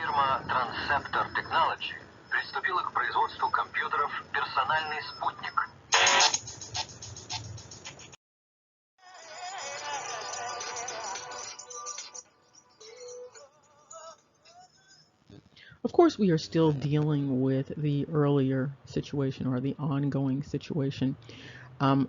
Фирма Transceptor Technology приступила к производству компьютеров «Персональный спутник». Of course, we are still dealing with the earlier situation or the ongoing situation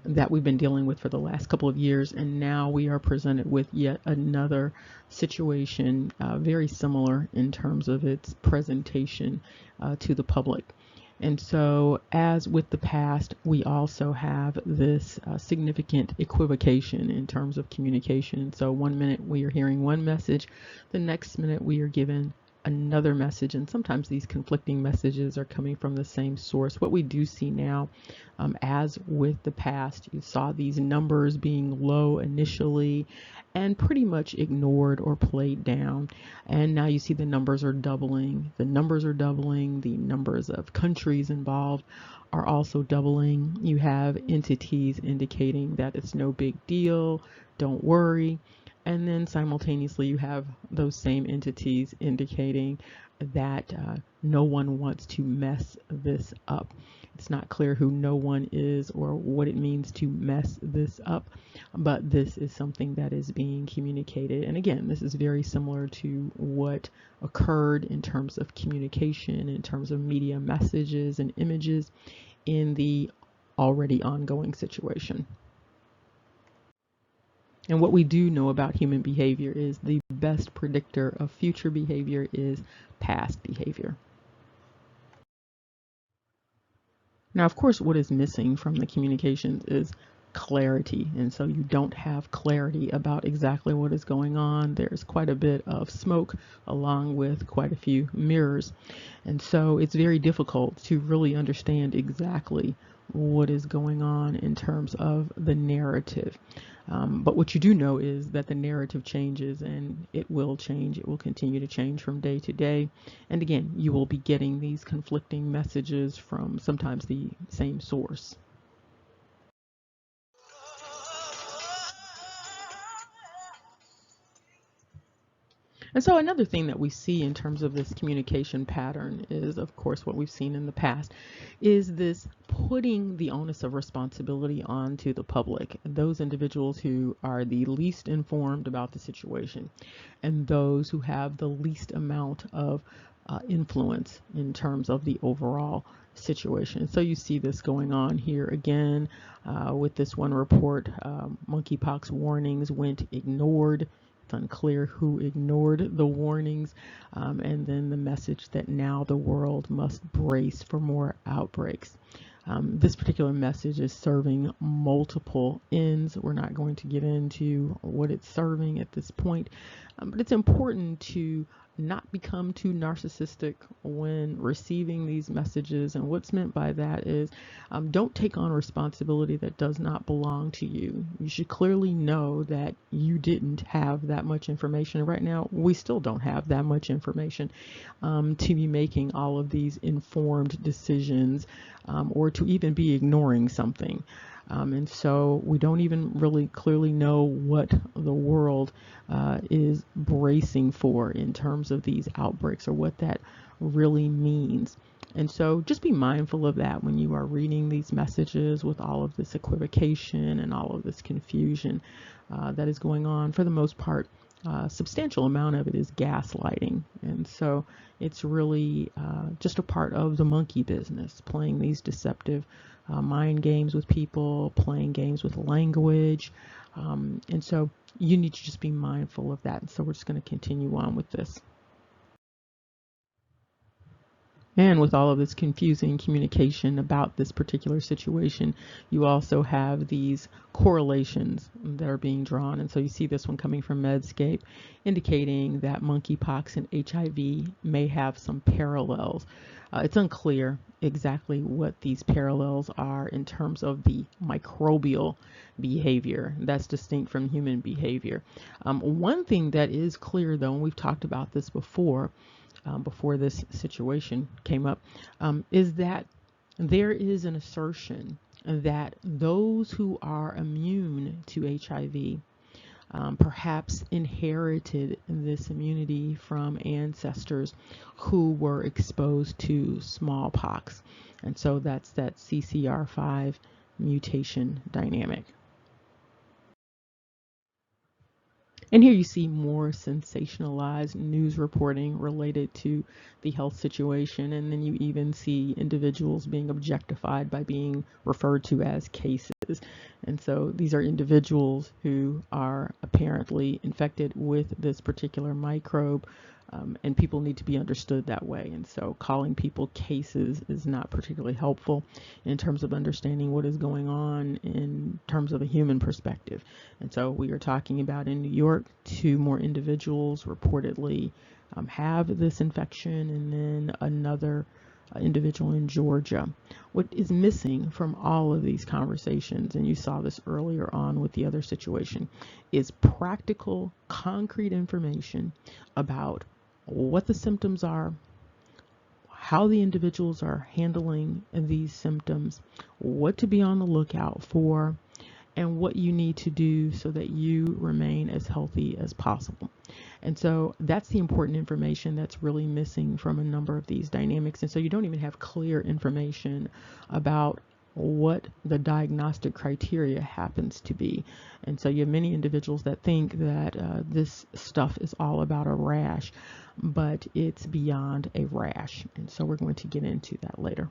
that we've been dealing with for the last couple of years, and now we are presented with yet another situation very similar in terms of its presentation to the public. And so, as with the past, we also have this significant equivocation in terms of communication. And so, one minute we are hearing one message, the next minute we are given another message, and sometimes these conflicting messages are coming from the same source. What we do see now, as with the past, you saw these numbers being low initially and pretty much ignored or played down, and now you see the numbers are doubling. The numbers of countries involved are also doubling. You have entities indicating that it's no big deal, don't worry. And then simultaneously, you have those same entities indicating that no one wants to mess this up. It's not clear who no one is or what it means to mess this up, but this is something that is being communicated. And again, this is very similar to what occurred in terms of communication, in terms of media messages and images in the already ongoing situation. And what we do know about human behavior is the best predictor of future behavior is past behavior. Now, of course, what is missing from the communications is clarity. And so you don't have clarity about exactly what is going on. There's quite a bit of smoke along with quite a few mirrors. And so it's very difficult to really understand exactly what is going on in terms of the narrative. But what you do know is that the narrative changes, and it will change. It will continue to change from day to day. And again, you will be getting these conflicting messages from sometimes the same source. And so another thing that we see in terms of this communication pattern is, of course, what we've seen in the past, is this putting the onus of responsibility onto the public, those individuals who are the least informed about the situation, and those who have the least amount of influence in terms of the overall situation. So you see this going on here again with this one report. Monkeypox warnings went ignored. It's unclear who ignored the warnings, and then the message that now the world must brace for more outbreaks. This particular message is serving multiple ends. We're not going to get into what it's serving at this point, but it's important to not become too narcissistic when receiving these messages. And what's meant by that is don't take on responsibility that does not belong to you. You should clearly know that you didn't have that much information. Right now, we still don't have that much information to be making all of these informed decisions or to even be ignoring something. And so we don't even really clearly know what the world is bracing for in terms of these outbreaks or what that really means. And so just be mindful of that when you are reading these messages with all of this equivocation and all of this confusion that is going on. For the most part, a substantial amount of it is gaslighting. And so it's really just a part of the monkey business, playing these deceptive mind games with people, playing games with language. And so you need to just be mindful of that. And so we're just going to continue on with this. And with all of this confusing communication about this particular situation, you also have these correlations that are being drawn. And so you see this one coming from Medscape, indicating that monkeypox and HIV may have some parallels. It's unclear exactly what these parallels are in terms of the microbial behavior that's distinct from human behavior. One thing that is clear, though, and we've talked about this before this situation came up, is that there is an assertion that those who are immune to HIV perhaps inherited this immunity from ancestors who were exposed to smallpox. And so that's that CCR5 mutation dynamic. And here you see more sensationalized news reporting related to the health situation. And then you even see individuals being objectified by being referred to as cases. And so these are individuals who are apparently infected with this particular microbe. And people need to be understood that way. And so calling people cases is not particularly helpful in terms of understanding what is going on in terms of a human perspective. And so we are talking about in New York, 2 more individuals reportedly have this infection, and then another individual in Georgia. What is missing from all of these conversations, and you saw this earlier on with the other situation, is practical, concrete information about what the symptoms are, how the individuals are handling these symptoms, what to be on the lookout for, and what you need to do so that you remain as healthy as possible. And so that's the important information that's really missing from a number of these dynamics. And so you don't even have clear information about what the diagnostic criteria happens to be. And so you have many individuals that think that this stuff is all about a rash, but it's beyond a rash. And so we're going to get into that later.